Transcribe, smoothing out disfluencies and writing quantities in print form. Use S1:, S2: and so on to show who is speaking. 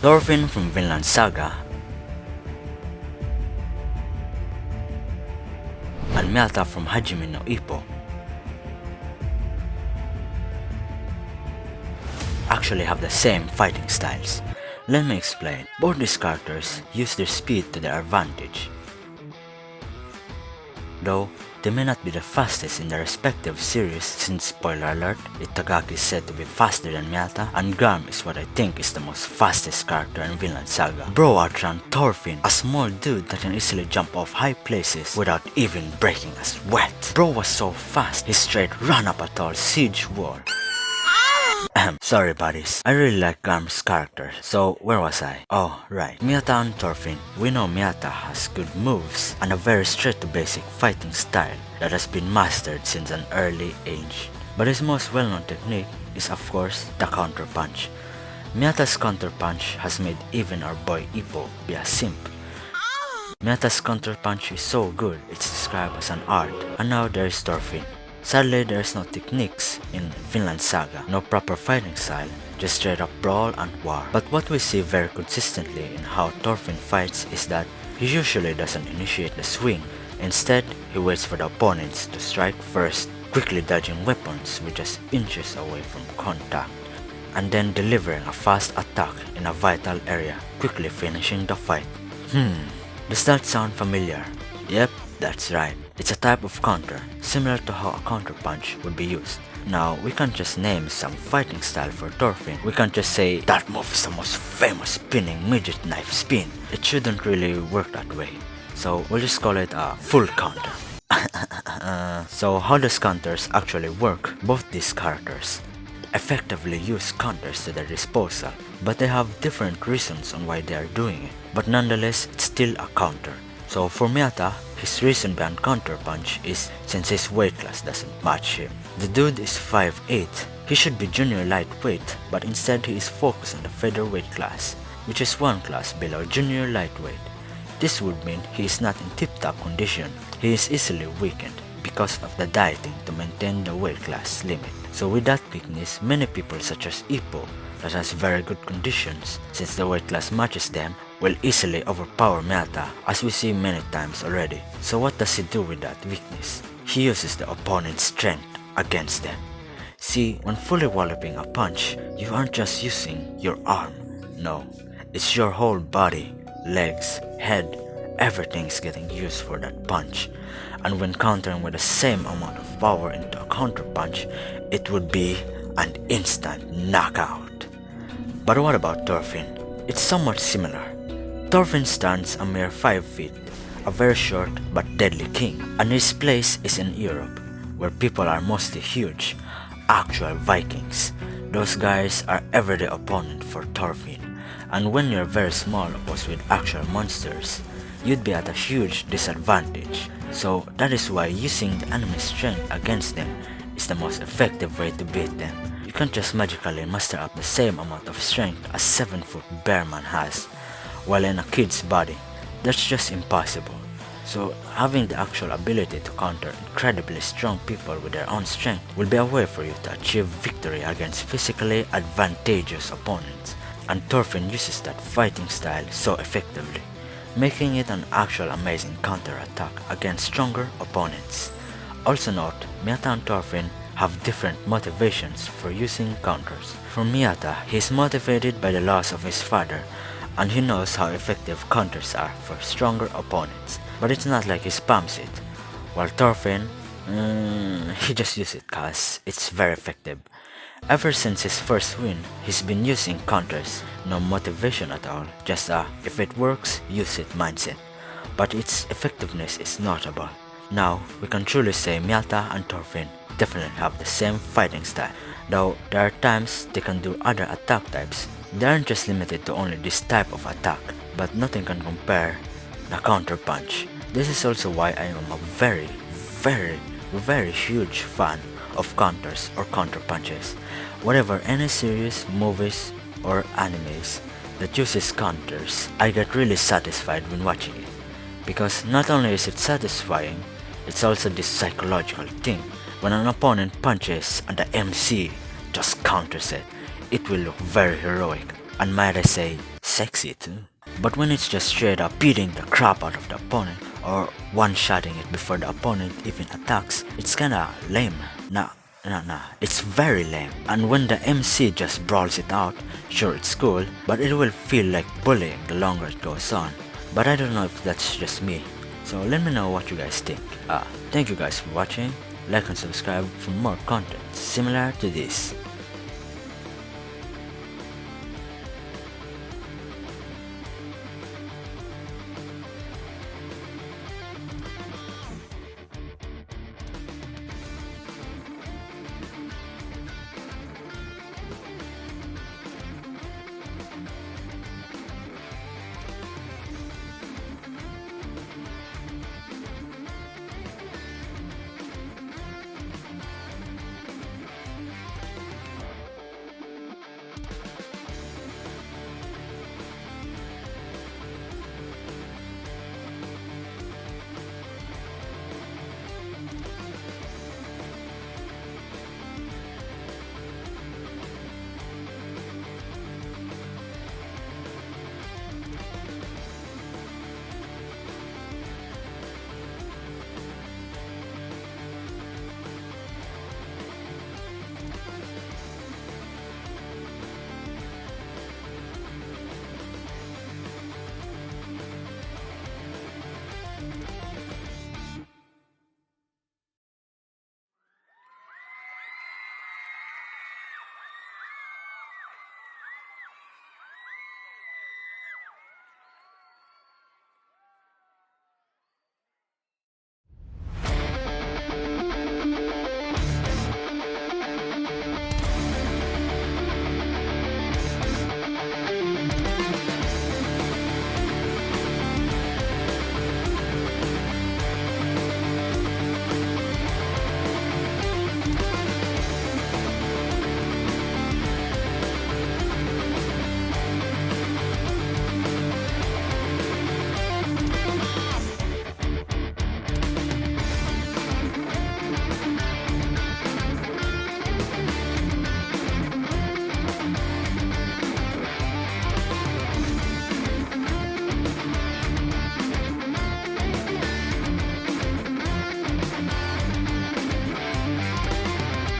S1: Thorfinn from Vinland Saga and Miyata from Hajime no Ippo actually have the same fighting styles. Let me explain. Both these characters use their speed to their advantage. Though they may not be the fastest in their respective series, since spoiler alert, Itagaki is said to be faster than Miyata, and Garm is what I think is the most fastest character in Vinland Saga. Bro outran Thorfinn, a small dude that can easily jump off high places without even breaking a sweat. Bro was so fast, he straight ran up a tall siege wall. Sorry buddies, I really like Garm's character. So where was I? Oh right, Miyata and Thorfinn. We know Miyata has good moves and a very straight to basic fighting style that has been mastered since an early age. But his most well-known technique is of course the counter punch. Miyata's counter punch has made even our boy Ippo be a simp. Miyata's counter punch is so good it's described as an art. And now there is Thorfinn. Sadly, there is no techniques in Vinland Saga, no proper fighting style, just straight up brawl and war. But what we see very consistently in how Thorfinn fights is that he usually doesn't initiate the swing. Instead, he waits for the opponents to strike first, quickly dodging weapons with just inches away from contact, and then delivering a fast attack in a vital area, quickly finishing the fight. Does that sound familiar? Yep, that's right. It's a type of counter, similar to how a counter punch would be used. Now, we can't just name some fighting style for Thorfinn. We can't just say, that move is the most famous spinning midget knife spin. It shouldn't really work that way. So, we'll just call it a full counter. So, how does counters actually work? Both these characters effectively use counters to their disposal, but they have different reasons on why they are doing it. But nonetheless, it's still a counter. So for Miyata, his reason behind counter punch is since his weight class doesn't match him. The dude is 5'8". He should be junior lightweight, but instead he is focused on the featherweight class, which is one class below junior lightweight. This would mean he is not in tip-top condition. He is easily weakened because of the dieting to maintain the weight class limit. So with that weakness, many people such as Ippo, that has very good conditions since the weight class matches them, will easily overpower Miyata, as we see many times already. So what does he do with that weakness? He uses the opponent's strength against them. See, when fully walloping a punch, you aren't just using your arm. No, it's your whole body, legs, head, everything's getting used for that punch. And when countering with the same amount of power into a counter punch, it would be an instant knockout. But what about Thorfinn? It's somewhat similar. Thorfinn stands a mere 5 feet, a very short but deadly king, and his place is in Europe, where people are mostly huge, actual Vikings. Those guys are everyday opponent for Thorfinn, and when you're very small opposed with actual monsters, you'd be at a huge disadvantage. So that is why using the enemy's strength against them is the most effective way to beat them. You can't just magically muster up the same amount of strength a 7-foot bear man has, while in a kid's body. That's just impossible. So having the actual ability to counter incredibly strong people with their own strength will be a way for you to achieve victory against physically advantageous opponents. And Thorfinn uses that fighting style so effectively, making it an actual amazing counter-attack against stronger opponents. Also note, Miyata and Thorfinn have different motivations for using counters. For Miyata, he is motivated by the loss of his father, and he knows how effective counters are for stronger opponents, but it's not like he spams it. While Thorfinn, he just uses it cause it's very effective. Ever since his first win, he's been using counters, no motivation at all, just a if it works, use it mindset. But its effectiveness is notable. Now, we can truly say Miyata and Thorfinn definitely have the same fighting style, though there are times they can do other attack types. They aren't just limited to only this type of attack, but nothing can compare the counter punch. This is also why I am a very huge fan of counters or counter punches. Whatever any series, movies, or animes that uses counters, I get really satisfied when watching it. Because not only is it satisfying, it's also this psychological thing. When an opponent punches and the MC just counters it, it will look very heroic, and might I say, sexy too. But when it's just straight up beating the crap out of the opponent or one-shotting it before the opponent even attacks, it's kinda lame. Nah, it's very lame. And when the MC just brawls it out, sure it's cool, but it will feel like bullying the longer it goes on. But I don't know if that's just me. So let me know what you guys think. Thank you guys for watching. Like and subscribe for more content similar to this.